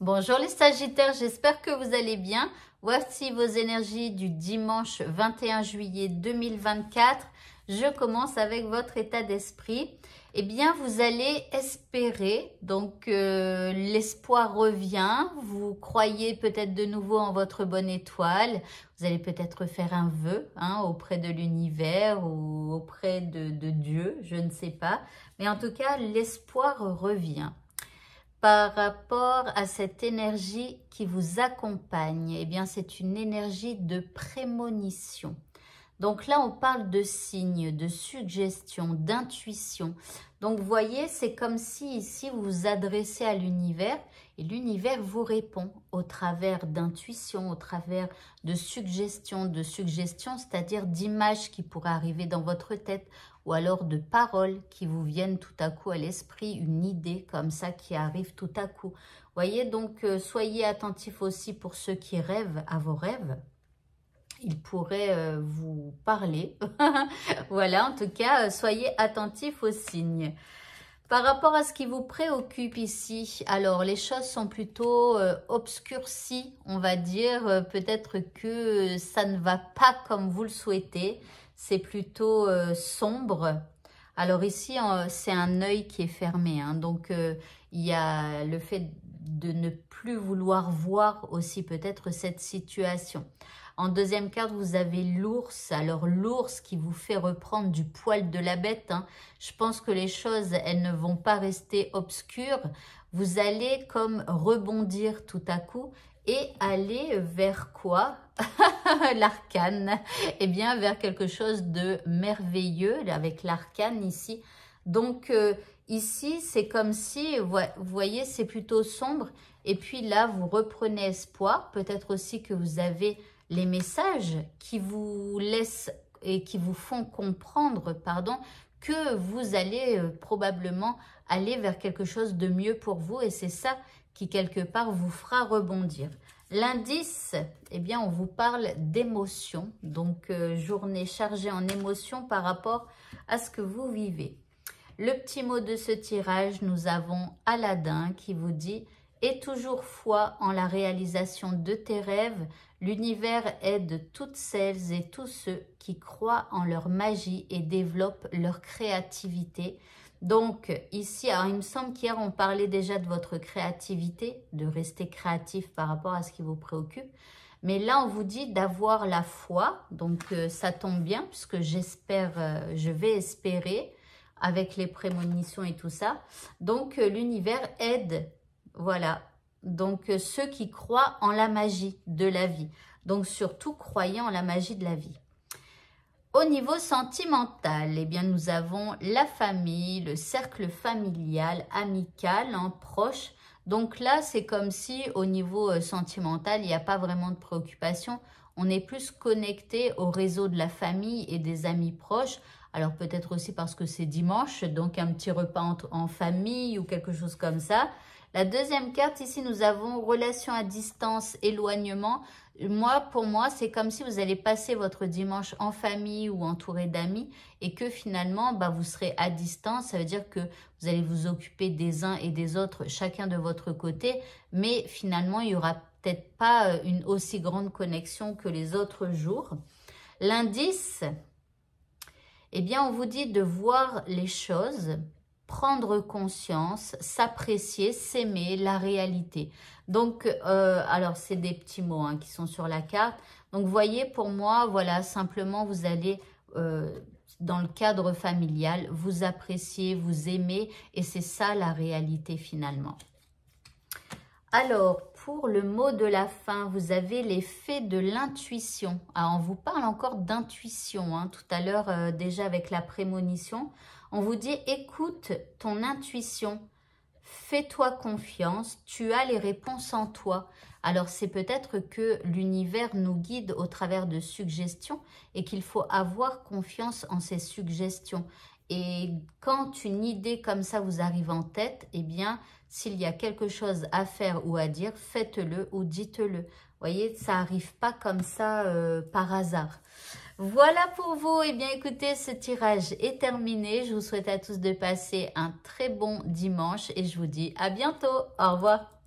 Bonjour les Sagittaires, j'espère que vous allez bien. Voici vos énergies du dimanche 21 juillet 2024. Je commence avec votre état d'esprit. Eh bien, vous allez espérer, donc l'espoir revient. Vous croyez peut-être de nouveau en votre bonne étoile. Vous allez peut-être faire un vœu auprès de l'univers ou auprès de Dieu, je ne sais pas. Mais en tout cas, l'espoir revient. Par rapport à cette énergie qui vous accompagne, eh bien, c'est une énergie de prémonition. Donc là, on parle de signes, de suggestions, d'intuition. Donc, vous voyez, c'est comme si ici, vous vous adressez à l'univers et l'univers vous répond au travers d'intuition, au travers de suggestions, c'est-à-dire d'images qui pourraient arriver dans votre tête ou alors de paroles qui vous viennent tout à coup à l'esprit, une idée comme ça qui arrive tout à coup. Vous voyez, donc, soyez attentifs aussi pour ceux qui rêvent à vos rêves. Il pourrait vous parler. Voilà, en tout cas, soyez attentifs aux signes. Par rapport à ce qui vous préoccupe ici, alors les choses sont plutôt obscurcies, on va dire. Peut-être que ça ne va pas comme vous le souhaitez. C'est plutôt sombre. Alors ici, c'est un œil qui est fermé. Donc, il y a le fait de ne plus vouloir voir aussi peut-être cette situation. En deuxième carte, vous avez l'ours. Alors, l'ours qui vous fait reprendre du poil de la bête. Je pense que les choses, elles ne vont pas rester obscures. Vous allez comme rebondir tout à coup et aller vers quoi? L'arcane. Eh bien, vers quelque chose de merveilleux avec l'arcane ici. Donc, ici, c'est comme si, vous voyez, c'est plutôt sombre. Et puis là, vous reprenez espoir. Peut-être aussi que vous avez les messages qui vous laissent et qui vous font comprendre, que vous allez probablement aller vers quelque chose de mieux pour vous. Et c'est ça qui, quelque part, vous fera rebondir. L'indice, eh bien, on vous parle d'émotions. Donc, journée chargée en émotions par rapport à ce que vous vivez. Le petit mot de ce tirage, nous avons Aladin qui vous dit « Aie toujours foi en la réalisation de tes rêves. L'univers aide toutes celles et tous ceux qui croient en leur magie et développent leur créativité. » Donc ici, alors il me semble qu'hier on parlait déjà de votre créativité, de rester créatif par rapport à ce qui vous préoccupe. Mais là, on vous dit d'avoir la foi. Donc ça tombe bien puisque j'espère, je vais espérer avec les prémonitions et tout ça. Donc l'univers aide. Voilà, donc ceux qui croient en la magie de la vie. Donc surtout, croyez en la magie de la vie. Au niveau sentimental, eh bien, nous avons la famille, le cercle familial, amical, proche. Donc là, c'est comme si au niveau sentimental, il n'y a pas vraiment de préoccupation. On est plus connecté au réseau de la famille et des amis proches. Alors peut-être aussi parce que c'est dimanche, donc un petit repas en famille ou quelque chose comme ça. La deuxième carte, ici, nous avons relation à distance, éloignement. Pour moi, c'est comme si vous allez passer votre dimanche en famille ou entouré d'amis et que finalement, vous serez à distance. Ça veut dire que vous allez vous occuper des uns et des autres, chacun de votre côté. Mais finalement, il n'y aura peut-être pas une aussi grande connexion que les autres jours. L'indice, eh bien, on vous dit de voir les choses, prendre conscience, s'apprécier, s'aimer, la réalité. Donc, alors, c'est des petits mots qui sont sur la carte. Donc, vous voyez, pour moi, voilà, simplement, vous allez, dans le cadre familial, vous apprécier, vous aimer. Et c'est ça, la réalité, finalement. Alors, pour le mot de la fin, vous avez l'effet de l'intuition. Alors, on vous parle encore d'intuition, tout à l'heure, déjà avec la prémonition. On vous dit, écoute ton intuition, fais-toi confiance, tu as les réponses en toi. Alors, c'est peut-être que l'univers nous guide au travers de suggestions et qu'il faut avoir confiance en ces suggestions. Et quand une idée comme ça vous arrive en tête, eh bien, s'il y a quelque chose à faire ou à dire, faites-le ou dites-le. Vous voyez, ça n'arrive pas comme ça par hasard. Voilà pour vous. Eh bien, écoutez, ce tirage est terminé. Je vous souhaite à tous de passer un très bon dimanche et je vous dis à bientôt. Au revoir.